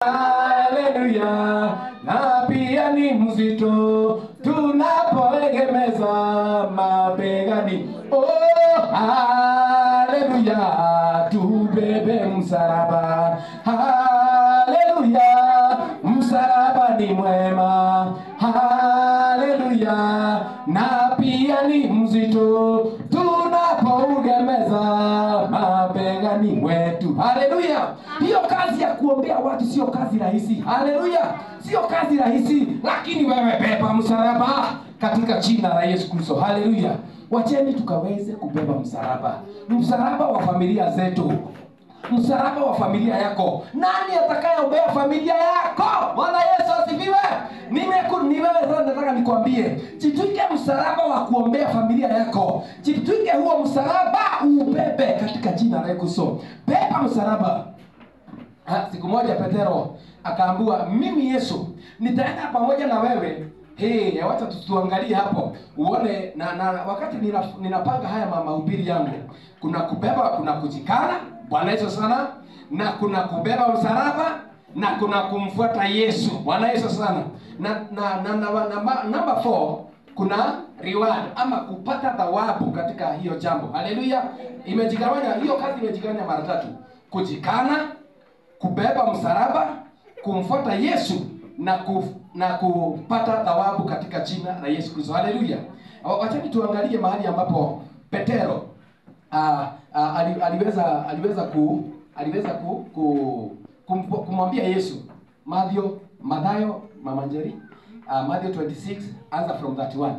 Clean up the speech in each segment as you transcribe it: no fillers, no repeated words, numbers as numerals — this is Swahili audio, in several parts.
Haleluya, na pia ni mzito tunapoegemeza mabegani. Oh, haleluya, tubebe msalaba. Haleluya, msalaba ni mwema. Haleluya, na pia ni mzito tunapougemeza mabegani mwetu. Haleluya. Hiyo kazi ya kuombea watu sio kazi rahisi. Haleluya. Sio kazi rahisi, lakini wewe beba msalaba katika jina la Yesu Kristo. Haleluya. Wacheni tukaweze kubeba msalaba. Msalaba wa familia zetu. Msalaba wa familia yako. Nani atakayeombea familia yako? Bwana Yesu asifiwe. Nataka nikwambie, jitwike msalaba wa kuombea familia yako. Jitwike huo msalaba ubebe katika jina la Yesu Kristo. Beba msalaba. Siku moja Petero akaambiwa, mimi Yesu nitaenda pamoja na wewe. Wacha tuangalie hapo uone na wakati ninapanga haya mahubiri yangu, kuna kubeba, kuna kujikana. Bwana Yesu sana. Na kuna kubeba msalaba na kuna kumfuata Yesu. Bwana Yesu sana. Na number 4 kuna reward ama kupata thawabu katika hiyo jambo. Haleluya. Imejigawanya, hiyo kazi imejigawanya mara 3. Kujikana, kubeba msalaba, kumfuata Yesu na kupata thawabu katika jina la Yesu Kristo. Haleluya. Wacha tuangalie mahali ambapo Petero aliweza kumwambia Yesu. Mathayo Mamanjeri, Matthew 26 anza from 31.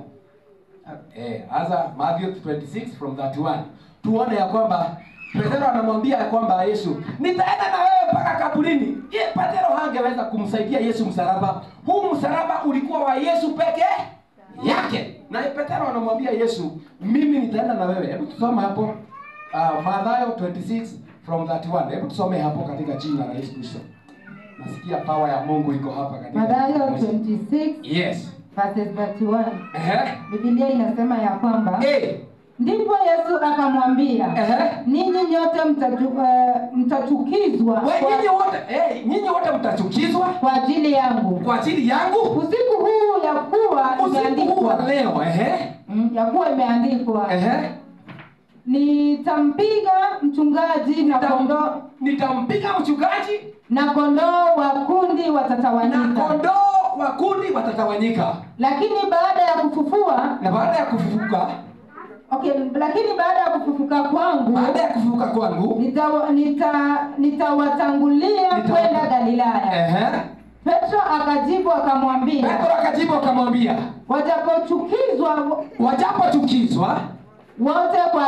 Anza Matthew 26 from 31. Tuone ya kwamba Petero anamwambia ya kwamba Yesu, nitaenda na wewe mpaka kaburini. Petero hangeweza kumsaidia Yesu msalaba. Huu msalaba ulikuwa wa Yesu peke yake. Na Petero anamwambia Yesu, mimi nitaenda na wewe. Hebu tusome hapo Mathayo 26 from 31. Hebu tusome hapo katika jina la Yesu Kristo. Nasikia power ya Mungu iko hapa katika Mathayo 26. Yes. Verses 31. Biblia inasema ya kwamba ndipo Yesu akamwambia, ninyi nyote mtachukizwa. Nyinyi wote mtachukizwa kwa ajili yangu. Kwa ajili yangu. Usiku huu ya kuwa imeandikwa leo. Ya kuwa imeandikwa. Nitampiga mchungaji na kondoo. Nitampiga mchungaji na kondoo wa kundi watatawanyika. Na kondoo wa kundi watatawanyika. Lakini baada ya kufufuka, lakini baada ya kufufuka kwangu, nitawatangulia kwenda Galilaya. Petro akajibu akamwambia, wajapochukizwa wote kwa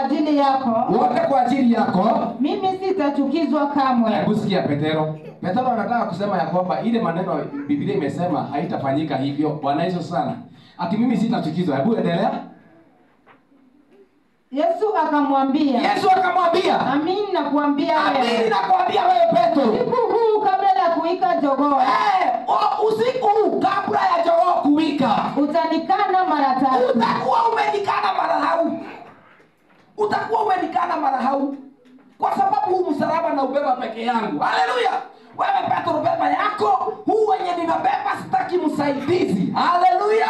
ajili yako, mimi sitachukizwa kamwe. Hebu sikia Petero. Petero anataka kusema ya kwamba ile maneno Biblia imesema haitafanyika hivyo. Bwana Yesu sana. Ati mimi sitachukizwa. Hebu endelea. Yesu akamwambia, Amini nakuambia wewe Petro, usiku huu kabla ya kuwika jogoo, usiku huu kabla ya jogoo kuwika, utanikana mara 3. Utakuwa umenikana mara hau. Kwa sababu huu msalaba na ubeba peke yangu. Haleluya. Wewe Petro beba yako. Huu wenye ninabeba sitaki msaidizi. Haleluya.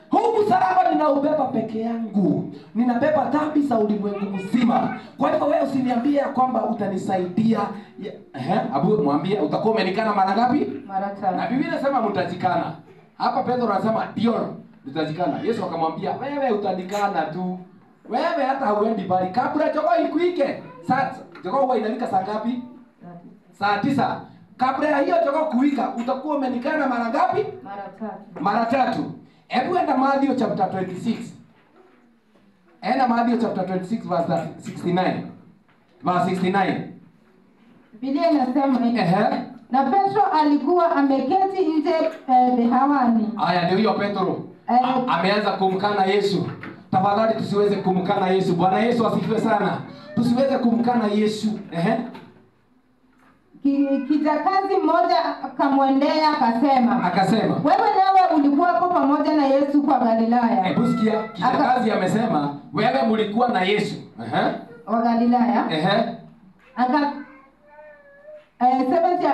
Huu msalaba ninaubeba peke yangu. Ninabeba dhambi za ulimwengu mzima. Kwa hivyo wewe usiniambie kwamba utanisaidia. Abu mwambie utakuwa umenikana mara ngapi? Mara 3. Na Biblia inasema mtajikana. Hapa Petro anasema ndio mtajikana. Yesu akamwambia wewe utanikana tu. Wewe hata hauendi bali kabla jogoo ikuike. Sasa jogoo huwa inalika saa ngapi? Saa 9. Kabla ya hiyo jogoo kuwika utakuwa umenikana mara ngapi? Mara 3. Hebu enda Mathayo chapter 26. Enda Mathayo chapter 26 verse 69. Verse 69. Biblia inasema na Petro alikuwa ameketi nje behawani. Haya ndio hiyo Petro. Ameanza kumkana Yesu. Tafadhali tusiweze kumkana Yesu. Bwana Yesu asifiwe sana. Tusiweze kumkana Yesu. Kijakazi mmoja akamwendea akasema, wewe nawe ulikuwa hapo pamoja na Yesu kwa Galilaya. Hebu sikia, kijakazi amesema wewe mlikuwa na Yesu. Wa Galilaya.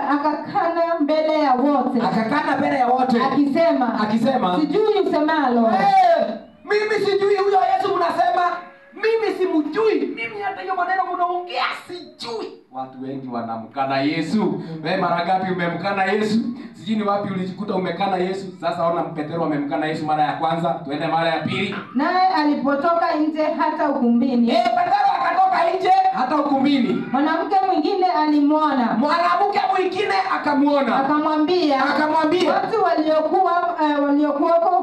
Akakana mbele ya wote. Akakana mbele ya wote. Akisema, sijui usemalo. Mimi sijui huyo Yesu mnasema. Mimi simjui. Mimi hata hiyo maneno mnaongea sijui. Watu wengi wanamkana Yesu. Wewe mara ngapi umemkana Yesu? Sijui ni wapi ulijikuta umekana Yesu. Sasa ona Petero amemkana Yesu mara ya kwanza, tuende mara ya pili. Naye alipotoka nje hata ukumbini. Petero akatoka nje hata ukumbini. Mwanamke mwingine alimuona. Mwanamke mwingine akamuona. Akamwambia, watu waliokuwa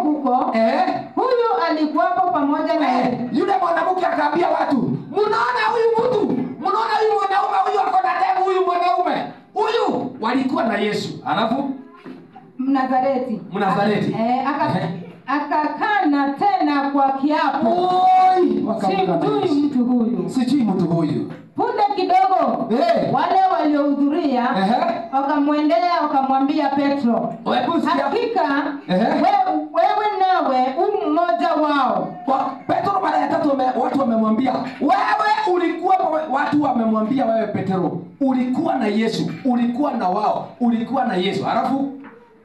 huko, huyu alikuwapo pamoja na yeye. Yule mwanamke akaambia watu, "Mnaona huyu mtu? Mnaona huyu mwanaume huyu ako na demu huyu mwanaume? Huyu walikuwa na Yesu." Alafu Mnazareti. Akakana tena kwa kiapo. Sijui mtu huyu. Punde kidogo wale waliohudhuria wakamwendea wakamwambia Petro, hakika wewe nawe mmoja wao. Petro mara ya tatu watu wamemwambia, wewe ulikuwa, watu wamemwambia wewe Petro, ulikuwa na Yesu, ulikuwa na wao, ulikuwa na Yesu. Alafu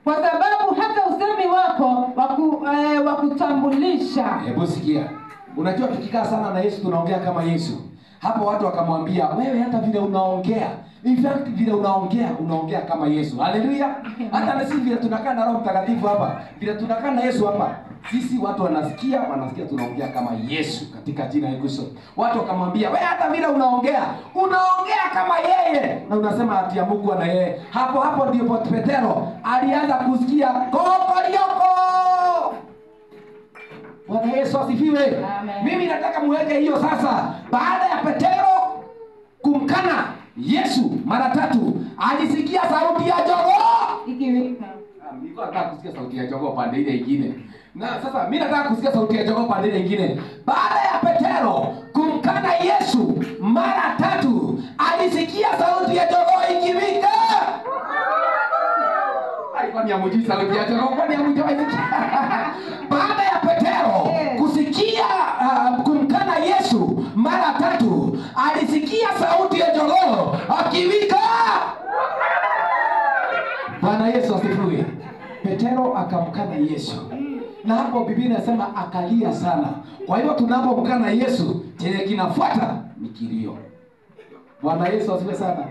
kwa sababu hata usemi wako wakutambulisha. Hebu sikia. Unajua tukikaa sana na Yesu tunaongea kama Yesu. Hapo watu wakamwambia, wewe hata vile unaongea, in fact vile unaongea kama Yesu. Haleluya. Hata na sisi vile tunakaa na Roho Mtakatifu hapa, vile tunakaa na Yesu hapa, sisi watu wanasikia tunaongea kama Yesu katika jina la Yesu. Watu wakamwambia, wewe hata vile unaongea kama yeye, na unasema ati ya Mungu na yeye. Hapo ndipo Petero alianza kusikia kokolioko. Bwana Yesu asifiwe. Amen. Mimi nataka muweke hiyo sasa. Baada ya Petero kumkana Yesu mara tatu, alisikia sauti ya jogoo ikiwika. Niko nataka kusikia sauti ya jogoo pande ile nyingine. Na sasa mimi nataka kusikia sauti ya jogoo pande ile nyingine. Baada ya Petero kumkana Yesu mara tatu, alisikia sauti ya jogoo ikiwika. Alikuwa ni amujiza sauti ya jogoo, kwa ni amujiza. Baada ya Petero kusikia kumkana Yesu mara tatu, alisikia sauti ya jogoo akiwika. Bwana Yesu asifiwe. Petero akamkana Yesu. Na hapo Biblia inasema akalia sana. Kwa hiyo tunapomkana Yesu, chenye kinafuata ni kilio. Bwana Yesu asifiwe sana.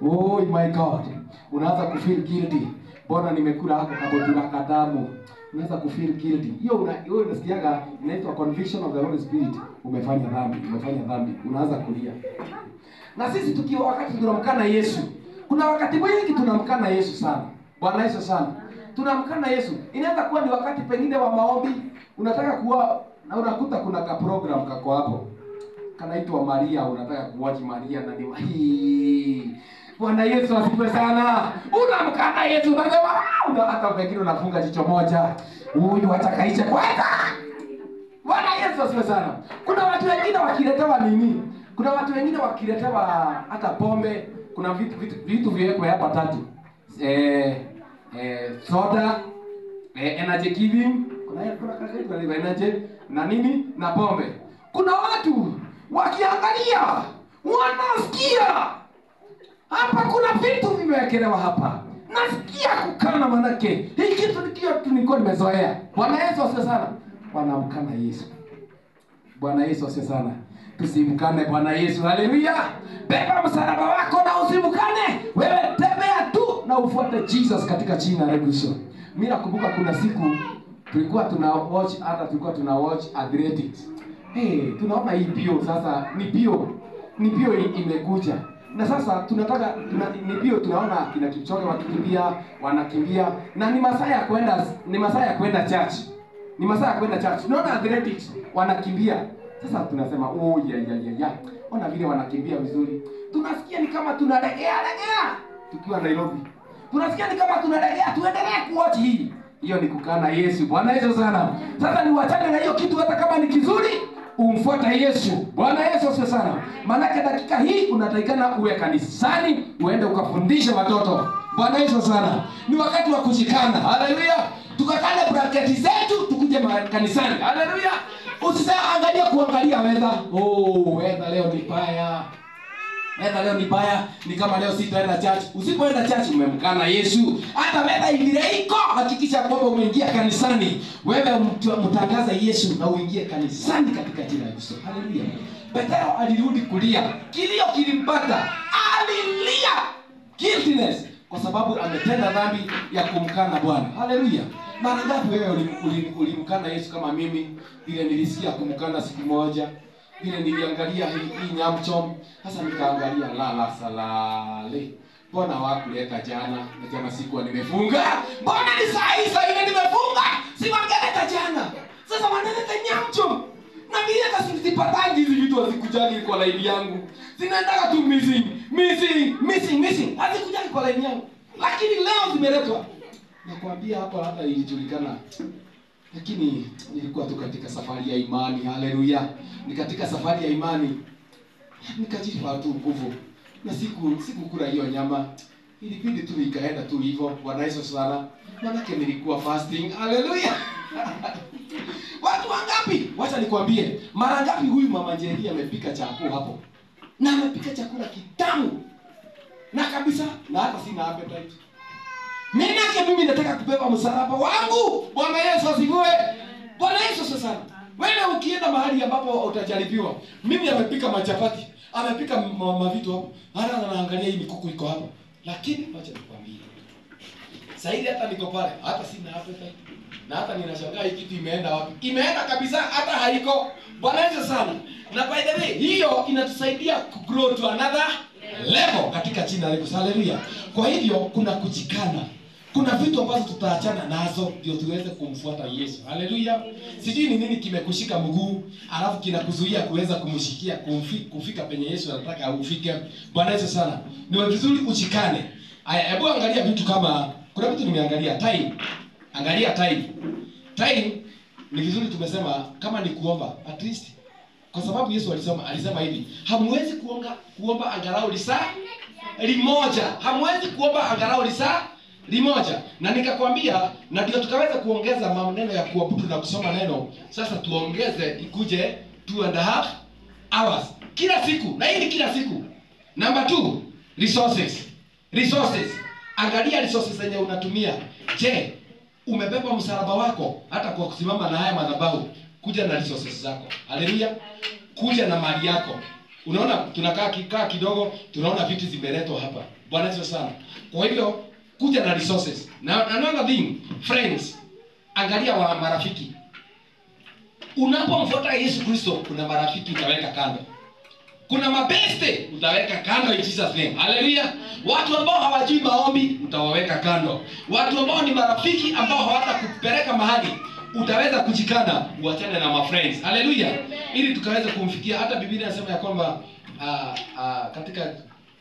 Oh my God. Unaanza kufeel guilty. Bwana nimekula hapo kabla kadamu. Unaweza kufeel guilty. Hiyo unasikiaga inaitwa conviction of the Holy Spirit. Umefanya dhambi. Unaanza kulia. Na sisi tukiwa wakati tunamkana Yesu, kuna wakati mwingi tunamkana Yesu sana. Bwana Yesu sana. Tunamkana Yesu. Inaweza kuwa ni wakati pengine wa maombi, unataka kuwa na unakuta kuna ka program kako hapo. Kanaitwa Maria, unataka kuwatch Maria na ni hii. Bwana Yesu asifiwe sana. Unamkana Yesu unasema hata pengine unafunga jicho moja. Huyu atakaisha kwanza. Bwana Yesu asifiwe sana. Kuna watu wengine wakiletewa nini? Kuna watu wengine wakiletewa hata pombe, kuna vitu viwekwe hapa tatu. Soda, energy giving, kuna energy na nini na pombe. Kuna watu wakiangalia wanasikia hapa kuna vitu vimewekelewa hapa. Nasikia kukana manake. Hii kitu nilikuwa nimezoea. Bwana Yesu asifiwe sana. Wanamkana Yesu. Bwana Yesu asifiwe sana. Tusimkane Bwana Yesu. Haleluya. Beba msalaba wako na usimkane. Wewe tembea tu na ufuate Jesus katika jina la Yesu. Mimi nakumbuka kuna siku tulikuwa tuna watch athletics. Tunaona hii bio sasa ni bio imekuja. Na sasa tunataka tunaona kina Kipchoge wanakimbia na ni masaa ya kwenda church. Tunaona athletics wanakimbia. Sasa tunasema ona vile wanakimbia vizuri. Tunasikia ni kama tunalegea tukiwa Nairobi. Tunasikia ni kama tunalegea, tuendelee kuwatch hii. Hiyo ni kukana Yesu. Bwana Yesu sana. Sasa niwachane na hiyo kitu hata kama ni kizuri, umfuate Yesu. Bwana Yesu asifiwe sana. Maana dakika hii unatakikana uwe kanisani, uende ukafundishe watoto. Bwana Yesu sana. Ni wakati wa kushikana. Haleluya. Tukakane bracketi zetu tukuje kanisani. Haleluya. Usisema kuangalia weather. Weather leo ni mbaya. Wewe leo ni baya, ni kama leo sitaenda church. Usipoenda church umemkana Yesu. Hata wewe ile iko, hakikisha kwamba umeingia kanisani. Wewe mtangaza Yesu na uingie kanisani katika jina la Yesu. Haleluya. Petero alirudi kulia. Kilio kilimpata. Alilia guiltiness kwa sababu ametenda dhambi ya kumkana Bwana. Haleluya. Mara ngapi wewe ulimkana Yesu kama mimi? Vile nilisikia kumkana siku moja. Vile niliangalia hii nyamchom, sasa nikaangalia la salale. Mbona hawakuleta jana? Na jana sikuwa nimefunga. Mbona ni saa ile nimefunga? Si wangeleta jana. Sasa wanaleta nyamchom. Na vile hata sipatangi hizi vitu hazikujali kwa line yangu. Zinaendaga tu missing. Hazikujali kwa line yangu. Lakini leo zimeletwa. Nakwambia hapa hata ilijulikana. Lakini nilikuwa tu katika safari ya imani. Haleluya. Ni katika safari ya imani. Nikajipa tu nguvu. Na sikukula hiyo nyama. Ilibidi tu ikaenda tu hivyo. Bwana Yesu sana. Manake nilikuwa fasting. Haleluya. Watu wangapi? Wacha nikwambie. Mara ngapi huyu mama Njeri amepika chakula hapo? Na amepika chakula kitamu. Na kabisa na hata sina appetite. Mimi nataka kubeba msalaba wangu. Bwana Yesu asifiwe. Bwana Yesu sana. Wewe ukienda mahali ambapo utajaribiwa. Mimi amepika machapati, amepika mavitu hapo. Hata anaangalia hii kuku iko hapo. Lakini acha nikwambie. Saidi hata niko pale, hata sina appetite. Na hata ninashangaa hii kitu imeenda wapi? Imeenda kabisa, hata haiko. Bwana Yesu sana. Na by the way, hiyo inatusaidia kugrow to another level katika jina la Yesu. Haleluya. Kwa hivyo kuna kujikana. Kuna vitu ambazo tutaachana nazo ndio tuweze kumfuata Yesu. Haleluya. Sijui ni nini kimekushika mguu, alafu kinakuzuia kuweza kumshikia kufika penye Yesu anataka ufike. Bwana Yesu sana. Ni vizuri uchikane. Hebu angalia vitu kama kuna vitu nimeangalia time. Angalia time. Time ni vizuri tumesema kama ni kuomba at least kwa sababu Yesu alisema hivi, hamwezi kuomba angalau lisaa limoja. Hamwezi kuomba angalau lisaa limoja. Na nikakwambia na ndio tukaweza kuongeza maneno ya kuabudu na kusoma neno. Sasa tuongeze ikuje 2.5 hours kila siku. Na hii ni kila siku. Number 2, resources. Angalia resources zenye unatumia. Je, umebeba msalaba wako hata kwa kusimama na haya madhabahu? Kuja na resources zako. Haleluya. Kuja na mali yako. Unaona tunakaa kidogo, tunaona vitu zimeletwa hapa. Bwana Yesu sana. Kwa hivyo kuja na resources. Na another thing, friends. Angalia wa marafiki. Unapomfuata Yesu Kristo, kuna marafiki utaweka kando. Kuna mabeste utaweka kando in Jesus name. Haleluya. Watu ambao hawajui maombi utawaweka kando. Watu ambao ni marafiki ambao hawatakupeleka mahali utaweza kujikana, uachane na my friends. Haleluya. Ili tukaweza kumfikia. Hata Biblia inasema ya kwamba katika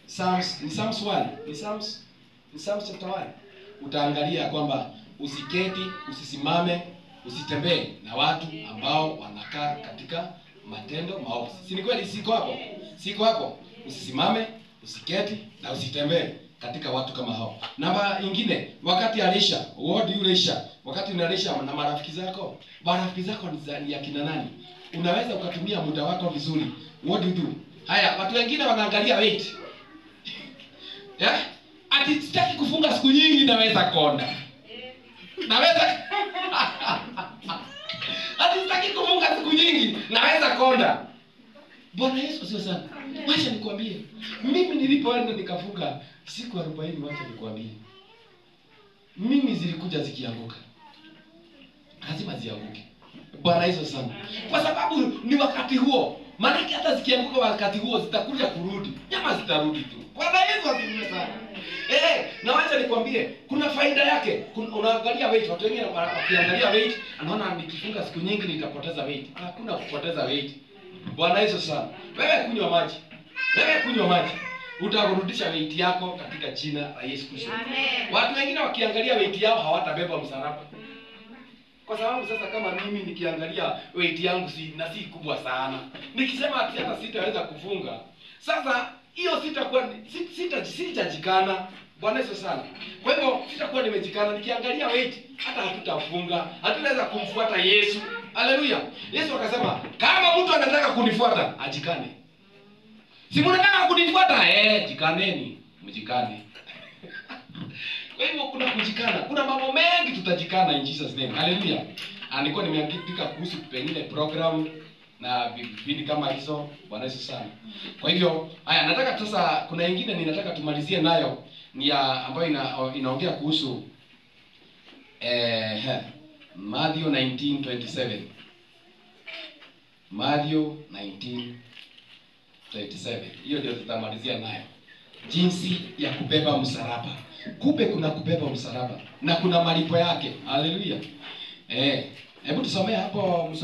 Psalms 1, ni Psalms chapter 1. Utaangalia kwamba usiketi, usisimame, usitembee na watu ambao wanakaa katika matendo maovu. Si ni kweli siko hapo? Usisimame, usiketi na usitembee katika watu kama hao. Namba nyingine, wakati alisha, wakati unalisha na marafiki zako ni ya kina nani? Unaweza ukatumia muda wako vizuri. What do you do? Haya, watu wengine wanaangalia weight. Yeah? Ati sitaki kufunga siku nyingi, naweza konda. Ati sitaki kufunga siku nyingi, naweza konda. Bwana Yesu sio sana. Wacha nikwambie. Mimi nilipoenda nikafunga siku 40, wacha nikwambie. Mimi zilikuja zikianguka. Lazima zianguke. Bwana Yesu sana. Kwa sababu ni wakati huo. Maana hata zikianguka wakati huo zitakuja kurudi. Nyama zitarudi tu. Bwana Yesu asifiwe sana. Na wacha nikwambie, kuna faida yake. Unaangalia weight, watu wengine wakiangalia weight, anaona nikifunga siku nyingi nitapoteza weight. Hakuna kupoteza weight. Bwana Yesu sana. Wewe kunywa maji. Utakurudisha weight yako katika jina la Yesu Kristo. Amen. Watu wengine wakiangalia weight yao hawatabeba msalaba. Kwa sababu sasa kama mimi nikiangalia weight yangu si kubwa sana. Nikisema ati hata sitaweza kufunga. Sasa hiyo sitakuwa sitajikana. Bwana Yesu sana. Kwa hivyo sitakuwa nimejikana, nikiangalia weight hata hatutafunga. Hatutaweza kumfuata Yesu. Haleluya. Yesu akasema kama mtu anataka kunifuata ajikane. Si mnataka kunifuata? Jikaneni, mjikane. Kwa hivyo kuna kujikana. Kuna mambo mengi tutajikana in Jesus name. Hallelujah. Nilikuwa nimeandika kuhusu pengine program na vipindi kama hizo. Bwana Yesu sana. Kwa hivyo, haya nataka sasa kuna nyingine ninataka tumalizie nayo ni ambayo inaongea kuhusu Matthew 19:27. Matthew 19:27. Hiyo ndio tutamalizia nayo. Jinsi ya kubeba msalaba. Kumbe kuna kubeba msalaba na kuna malipo yake. Haleluya. Hebu tusomee hapo